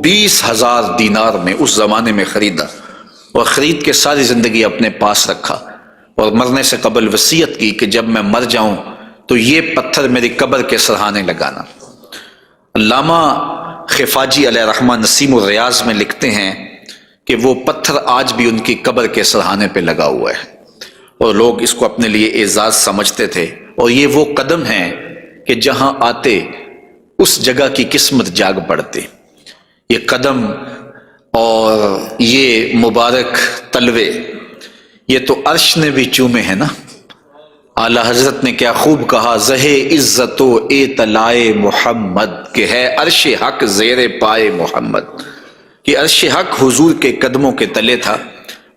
20,000 دینار میں اس زمانے میں خریدا، اور خرید کے ساری زندگی اپنے پاس رکھا، اور مرنے سے قبل وصیت کی کہ جب میں مر جاؤں تو یہ پتھر میری قبر کے سرہانے لگانا۔ علامہ خفاجی علیہ رحمہ نسیم الریاض میں لکھتے ہیں کہ وہ پتھر آج بھی ان کی قبر کے سرہانے پہ لگا ہوا ہے، اور لوگ اس کو اپنے لیے اعزاز سمجھتے تھے، اور یہ وہ قدم ہیں کہ جہاں آتے اس جگہ کی قسمت جاگ پڑتے۔ یہ قدم اور یہ مبارک تلوے یہ تو عرش نے بھی چومے ہیں نا۔ اعلی حضرت نے کیا خوب کہا، زہے عزت و اطلاع محمد، کہ ہے عرش حق زیر پائے محمد، کہ عرش حق حضور کے قدموں کے تلے تھا،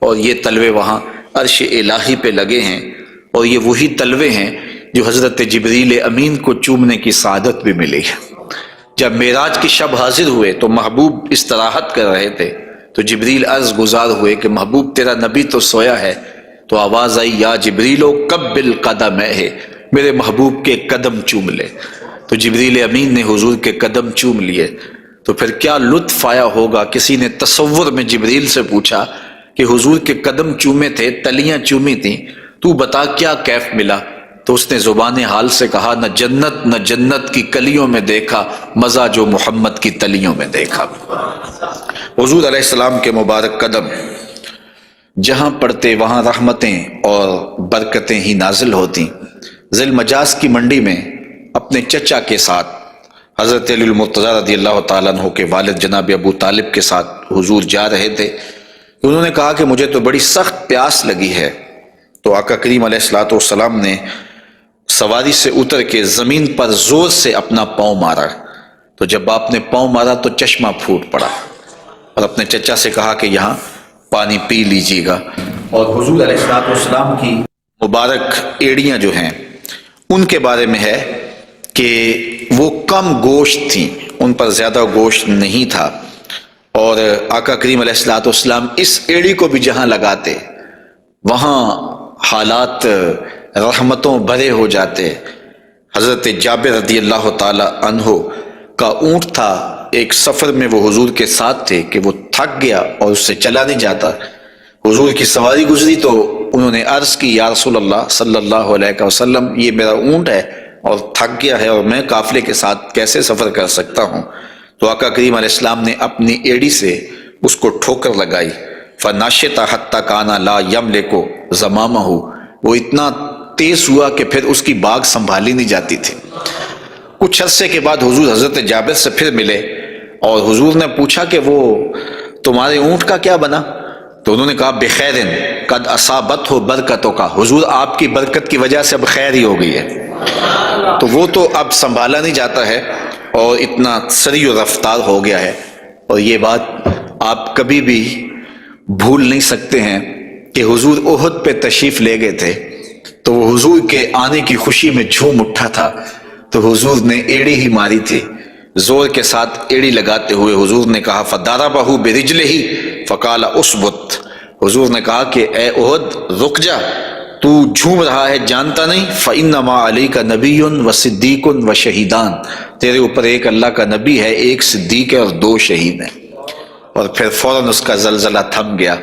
اور یہ تلوے وہاں عرش الہی پہ لگے ہیں، اور یہ وہی تلوے ہیں جو حضرت جبریل امین کو چومنے کی سعادت بھی ملی ہے۔ جب معراج کی شب حاضر ہوئے تو محبوب استراحت کر رہے تھے، تو جبریل عرض گزار ہوئے کہ محبوب تیرا نبی تو سویا ہے، تو آواز آئی یا جبریلو قبل قدمہ، میرے محبوب کے قدم چوم لے۔ تو جبریل امین نے حضور کے قدم چوم لیے، تو پھر کیا لطف آیا ہوگا۔ کسی نے تصور میں جبریل سے پوچھا کہ حضور کے قدم چومے تھے، تلیاں چومی تھیں، تو بتا کیا کیف ملا؟ تو اس نے زبان حال سے کہا، نہ جنت کی کلیوں میں دیکھا مزہ جو محمد کی تلیوں میں دیکھا۔ حضور علیہ السلام کے مبارک قدم جہاں پڑتے وہاں رحمتیں اور برکتیں ہی نازل ہوتی۔ ذی المجاز کی منڈی میں اپنے چچا کے ساتھ حضرت علی المرتضیٰ رضی اللہ تعالیٰ عنہ کے والد جناب ابو طالب کے ساتھ حضور جا رہے تھے۔ انہوں نے کہا کہ مجھے تو بڑی سخت پیاس لگی ہے، تو آقا کریم علیہ الصلوۃ والسلام نے سواری سے اتر کے زمین پر زور سے اپنا پاؤں مارا، تو جب آپ نے پاؤں مارا تو چشمہ پھوٹ پڑا، اور اپنے چچا سے کہا کہ یہاں پانی پی لیجیے گا۔ اور حضور علیہ الصلوۃ والسلام کی مبارک ایڑیاں جو ہیں ان کے بارے میں ہے کہ وہ کم گوشت تھیں، ان پر زیادہ گوشت نہیں تھا، اور آقا کریم علیہ الصلوۃ والسلام اس ایڑی کو بھی جہاں لگاتے وہاں حالات رحمتوں بھرے ہو جاتے۔ حضرت جابر رضی اللہ تعالی عنہ کا اونٹ تھا، ایک سفر میں وہ حضور کے ساتھ تھے کہ وہ تھک گیا اور اس سے چلا نہیں جاتا۔ حضور کی سواری گزری تو انہوں نے عرض کی، یا رسول اللہ صلی اللہ علیہ وسلم، یہ میرا اونٹ ہے اور تھک گیا ہے، اور میں قافلے کے ساتھ کیسے سفر کر سکتا ہوں؟ تو آقا کریم علیہ السلام نے اپنی ایڑی سے اس کو ٹھوکر لگائی، فناشطہ حتی کانا لا یملک زمامہ، وہ اتنا تیز ہوا کہ پھر اس کی باگ سنبھالی نہیں جاتی تھی۔ کچھ عرصے کے بعد حضور حضرت جابر سے پھر ملے، اور حضور نے پوچھا کہ وہ تمہارے اونٹ کا کیا بنا؟ تو انہوں نے کہا بخیرن قد اصابت ہو برکتوں کا، حضور آپ کی برکت کی وجہ سے اب خیر ہی ہو گئی ہے۔ تو وہ تو اب سنبھالا نہیں جاتا ہے اور اتنا سریع و رفتار ہو گیا ہے، اور یہ بات آپ کبھی بھی بھول نہیں سکتے ہیں کہ حضور احد پہ تشریف لے گئے تھے، تو وہ حضور کے آنے کی خوشی میں جھوم اٹھا تھا، تو حضور نے ایڑی ہی ماری تھی، زور کے ساتھ ایڑی لگاتے ہوئے حضور نے کہا فَضَرَبَهُ بِرِجْلِهِ فَقَالَ اُثْبُتْ، حضور نے کہا کہ اے احد رک جا، تو جھوم رہا ہے جانتا نہیں، فَإِنَّمَا عَلَيْكَ نَبِيٌّ وَصِدِّيقٌ وَشَهِيدَانِ، تیرے اوپر ایک اللہ کا نبی ہے، ایک صدیق ہے اور 2 شہید ہیں۔ اور پھر فوراً اس کا زلزلہ تھم گیا۔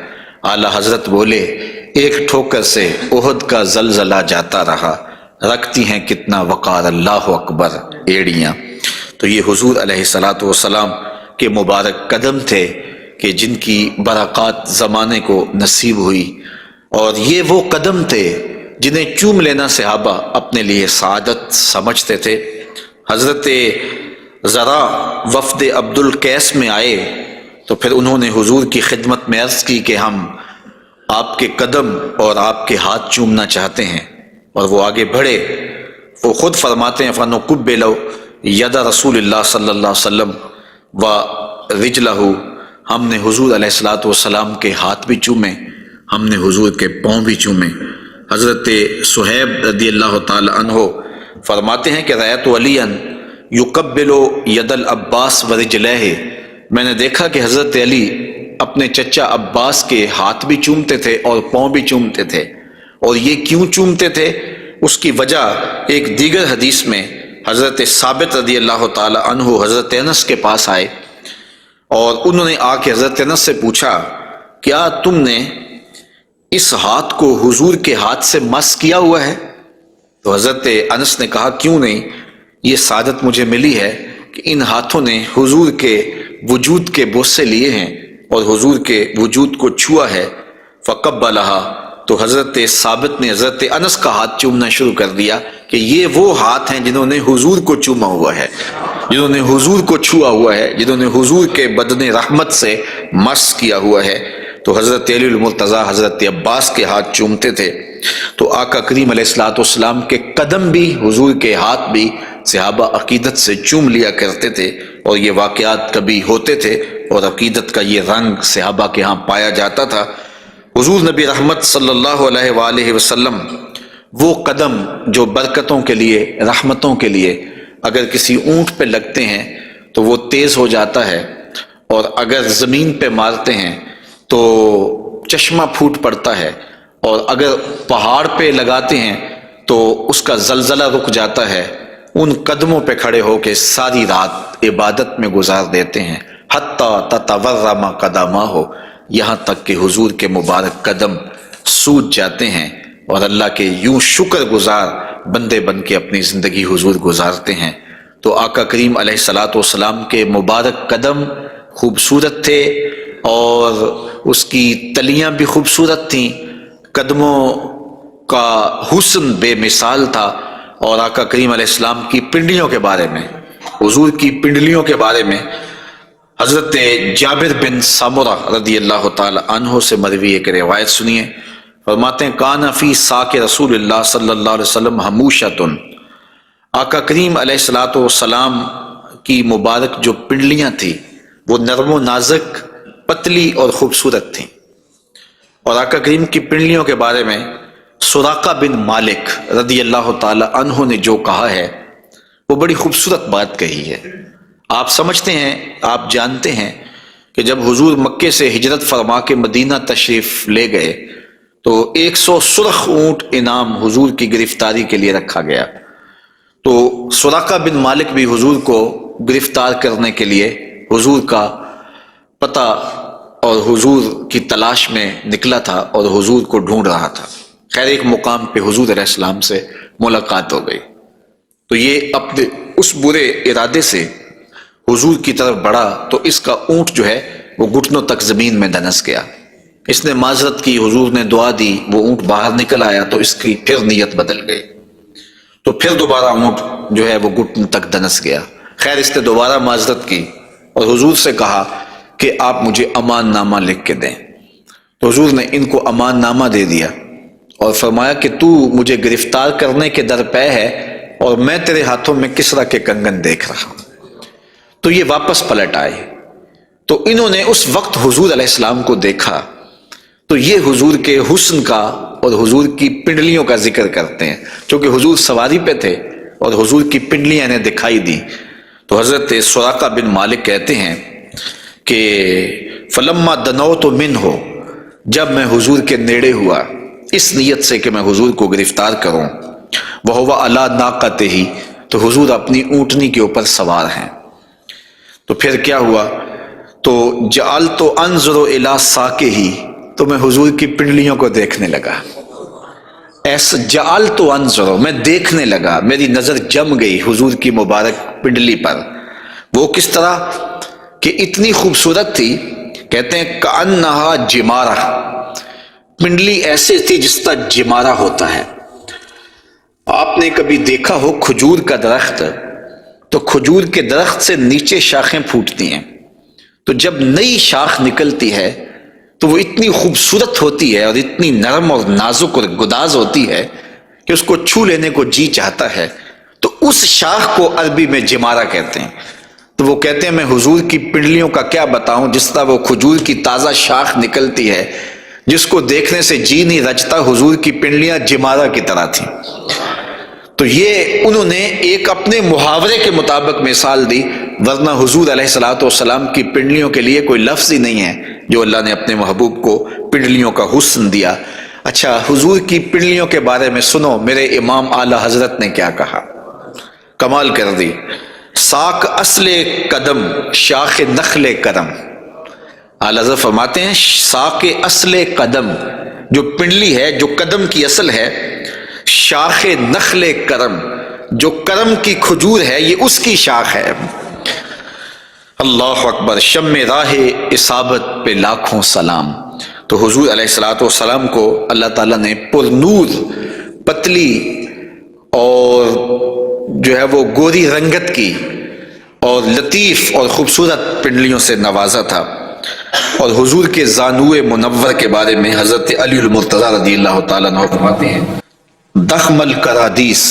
اعلیٰ حضرت بولے، ایک ٹھوکر سے احد کا زلزلہ جاتا رہا، رکھتی ہیں کتنا وقار اللہ اکبر ایڑیاں۔ تو یہ حضور علیہ الصلوۃ والسلام کے مبارک قدم تھے کہ جن کی برکات زمانے کو نصیب ہوئی، اور یہ وہ قدم تھے جنہیں چوم لینا صحابہ اپنے لیے سعادت سمجھتے تھے۔ حضرت ذرا وفد عبد القیس میں آئے تو پھر انہوں نے حضور کی خدمت میں عرض کی کہ ہم آپ کے قدم اور آپ کے ہاتھ چومنا چاہتے ہیں، اور وہ آگے بڑھے۔ وہ خود فرماتے ہیں فَنُقُبِّلُ یَدَ رسول اللہ صلی اللہ علیہ وسلم وَرِجْلَهُ، ہم نے حضور علیہ الصلوۃ والسلام کے ہاتھ بھی چومے، ہم نے حضور کے پاؤں بھی چومے۔ حضرت صہیب رضی اللہ تعالی عنہ فرماتے ہیں کہ رأیت علیٰ یقبل ید العباس ورجلہ، میں نے دیکھا کہ حضرت علی اپنے چچا عباس کے ہاتھ بھی چومتے تھے اور پاؤں بھی چومتے تھے، اور یہ کیوں چومتے تھے؟ اس کی وجہ ایک دیگر حدیث میں حضرت ثابت رضی اللہ تعالی عنہ حضرت انس کے پاس آئے اور انہوں نے آ کے حضرت انس سے پوچھا کیا تم نے اس ہاتھ کو حضور کے ہاتھ سے مس کیا ہوا ہے؟ تو حضرت انس نے کہا کیوں نہیں، یہ سعادت مجھے ملی ہے کہ ان ہاتھوں نے حضور کے وجود کے بوسے لیے ہیں اور حضور کے وجود کو چھوا ہے۔ فقبلہا، تو حضرت ثابت نے حضرت انس کا ہاتھ چومنا شروع کر دیا کہ یہ وہ ہاتھ ہیں جنہوں نے حضور کو چوما ہوا ہے، جنہوں نے حضور کو چھوا ہوا ہے، جنہوں نے حضور کے بدن رحمت سے مس کیا ہوا ہے۔ تو حضرت علی المرتضیٰ حضرت عباس کے ہاتھ چومتے تھے، تو آقا کریم علیہ الصلوۃ والسلام کے قدم بھی، حضور کے ہاتھ بھی صحابہ عقیدت سے چوم لیا کرتے تھے، اور یہ واقعات کبھی ہوتے تھے اور عقیدت کا یہ رنگ صحابہ کے ہاں پایا جاتا تھا۔ حضور نبی رحمت صلی اللہ علیہ وآلہ وسلم وہ قدم جو برکتوں کے لیے، رحمتوں کے لیے اگر کسی اونٹ پہ لگتے ہیں تو وہ تیز ہو جاتا ہے، اور اگر زمین پہ مارتے ہیں تو چشمہ پھوٹ پڑتا ہے، اور اگر پہاڑ پہ لگاتے ہیں تو اس کا زلزلہ رک جاتا ہے۔ ان قدموں پہ کھڑے ہو کے ساری رات عبادت میں گزار دیتے ہیں، حتی تتورم قدماہ، یہاں تک کہ حضور کے مبارک قدم سوج جاتے ہیں، اور اللہ کے یوں شکر گزار بندے بن کے اپنی زندگی حضور گزارتے ہیں۔ تو آقا کریم علیہ الصلوۃ والسلام کے مبارک قدم خوبصورت تھے، اور اس کی تلیاں بھی خوبصورت تھیں، قدموں کا حسن بے مثال تھا۔ اور آقا کریم علیہ السلام کی پنڈلیوں کے بارے میں، حضور کی پنڈلیوں کے بارے میں حضرت جابر بن سمرہ رضی اللہ تعالی عنہ سے مروی ایک روایت سنیے۔ فرماتے ہیں کان فی ساق رسول اللہ صلی اللہ علیہ وسلم حموشۃ، آقا کریم علیہ الصلوۃ والسلام کی مبارک جو پنڈلیاں تھیں وہ نرم و نازک، پتلی اور خوبصورت تھیں۔ اور آقا کریم کی پنڈلیوں کے بارے میں سراقہ بن مالک رضی اللہ تعالی عنہ نے جو کہا ہے وہ بڑی خوبصورت بات کہی ہے۔ آپ سمجھتے ہیں، آپ جانتے ہیں کہ جب حضور مکے سے ہجرت فرما کے مدینہ تشریف لے گئے تو 100 سرخ اونٹ انعام حضور کی گرفتاری کے لیے رکھا گیا۔ تو سراقہ بن مالک بھی حضور کو گرفتار کرنے کے لیے حضور کا پتہ اور حضور کی تلاش میں نکلا تھا اور حضور کو ڈھونڈ رہا تھا۔ خیر ایک مقام پہ حضور علیہ السلام سے ملاقات ہو گئی، تو یہ اپنے اس برے ارادے سے حضور کی طرف بڑھا تو اس کا اونٹ جو ہے وہ گھٹنوں تک زمین میں دنس گیا۔ اس نے معذرت کی، حضور نے دعا دی، وہ اونٹ باہر نکل آیا تو اس کی پھر نیت بدل گئی، تو پھر دوبارہ اونٹ جو ہے وہ گھٹنوں تک دنس گیا۔ خیر اس نے دوبارہ معذرت کی اور حضور سے کہا کہ آپ مجھے امان نامہ لکھ کے دیں۔ تو حضور نے ان کو امان نامہ دے دیا اور فرمایا کہ تو مجھے گرفتار کرنے کے درپے ہے اور میں تیرے ہاتھوں میں کسرا کے کنگن دیکھ رہا ہوں۔ تو یہ واپس پلٹ آئے، تو انہوں نے اس وقت حضور علیہ السلام کو دیکھا، تو یہ حضور کے حسن کا اور حضور کی پنڈلیوں کا ذکر کرتے ہیں، کیونکہ حضور سواری پہ تھے اور حضور کی پنڈلیاں انہیں دکھائی دی۔ تو حضرت سراقہ بن مالک کہتے ہیں کہ فلما دنوت منہ، جب میں حضور کے نیڑے ہوا اس نیت سے کہ میں حضور کو گرفتار کروں، وہو علی ناقتہ، تو حضور اپنی اونٹنی کے اوپر سوار ہیں۔ تو پھر کیا ہوا؟ تو جعلت انظر الی ساقہ، تو میں حضور کی پنڈلیوں کو دیکھنے لگا۔ ایسا جعلت انظر، میں دیکھنے لگا، میری نظر جم گئی حضور کی مبارک پنڈلی پر۔ وہ کس طرح کہ اتنی خوبصورت تھی، کہتے ہیں کأنہا جمارہ، پنڈلی ایسے تھی جس طرح جمارہ ہوتا ہے۔ آپ نے کبھی دیکھا ہو کھجور کا درخت، تو کھجور کے درخت سے نیچے شاخیں پھوٹتی ہیں، تو جب نئی شاخ نکلتی ہے تو وہ اتنی خوبصورت ہوتی ہے اور اتنی نرم اور نازک اور گداز ہوتی ہے کہ اس کو چھو لینے کو جی چاہتا ہے۔ تو اس شاخ کو عربی میں جمارہ کہتے ہیں۔ تو وہ کہتے ہیں میں حضور کی پنڈلیوں کا کیا بتاؤں، جس طرح وہ کھجور کی تازہ شاخ نکلتی ہے جس کو دیکھنے سے جی نہیں رجتا، حضور کی پنڈلیاں جمارہ کی طرح تھیں۔ تو یہ انہوں نے ایک اپنے محاورے کے مطابق مثال دی، ورنہ حضور علیہ الصلوۃ والسلام کی پنڈلیوں کے لیے کوئی لفظ ہی نہیں ہے جو اللہ نے اپنے محبوب کو پنڈلیوں کا حسن دیا۔ اچھا، حضور کی پنڈلیوں کے بارے میں سنو میرے امام اعلی حضرت نے کیا کہا، کمال کر دی۔ ساک اصل قدم شاخ نخل کرم، اعلی حضرت فرماتے ہیں ساک اصل قدم، جو پنڈلی ہے، جو قدم کی اصل ہے، شاخ نخل کرم، جو کرم کی کھجور ہے، یہ اس کی شاخ ہے۔ اللہ اکبر، شم راہ اصابت پہ لاکھوں سلام۔ تو حضور علیہ الصلوۃ والسلام کو اللہ تعالیٰ نے پر نور، پتلی اور جو ہے وہ گوری رنگت کی اور لطیف اور خوبصورت پنڈلیوں سے نوازا تھا۔ اور حضور کے زانوئے منور کے بارے میں حضرت علی المرتضیٰ رضی اللہ تعالیٰ عنہ فرماتے ہیں دخم الکرادیس،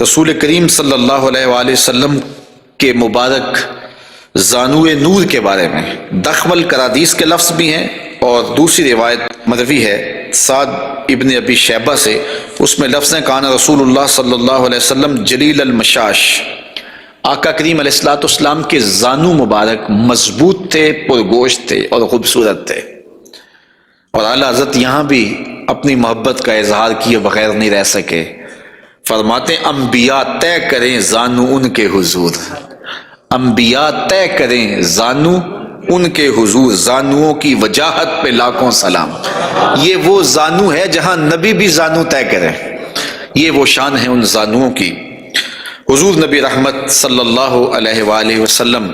رسول کریم صلی اللہ علیہ وآلہ وسلم کے مبارک زانوئے نور کے بارے میں دخم الکرادیس کے لفظ بھی ہیں، اور دوسری روایت مروی ہے سعد ابن ابی شیبہ سے، اس میں لفظ ہیں کان رسول اللہ صلی اللہ علیہ وسلم جلیل المشاش، آقا کریم علیہ الصلوۃ والسلام کے زانو مبارک مضبوط تھے، پرگوشت تھے اور خوبصورت تھے۔ اور اعلیٰ حضرت یہاں بھی اپنی محبت کا اظہار کیے بغیر نہیں رہ سکے، فرماتے انبیاء طے کریں زانو ان کے حضور، انبیاء طے کریں زانو ان کے حضور، زانوؤں کی وجاہت پہ لاکھوں سلام۔ یہ وہ زانو ہے جہاں نبی بھی زانو طے کرے، یہ وہ شان ہے ان زانوؤں کی۔ حضور نبی رحمت صلی اللہ علیہ وآلہ وسلم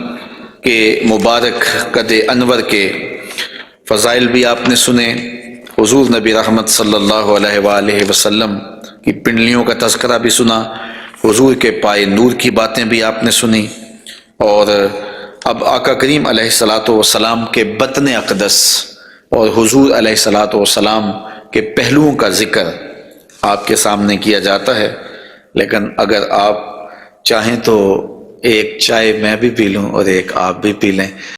کے مبارک قد انور کے فضائل بھی آپ نے سنے، حضور نبی رحمت صلی اللہ علیہ وآلہ وسلم کی پنڈلیوں کا تذکرہ بھی سنا، حضور کے پائے نور کی باتیں بھی آپ نے سنی، اور اب آقا کریم علیہ الصلوۃ والسلام کے بطن اقدس اور حضور علیہ الصلوۃ والسلام کے پہلوؤں کا ذکر آپ کے سامنے کیا جاتا ہے۔ لیکن اگر آپ چاہیں تو ایک چائے میں بھی پی لوں اور ایک آپ بھی پی لیں۔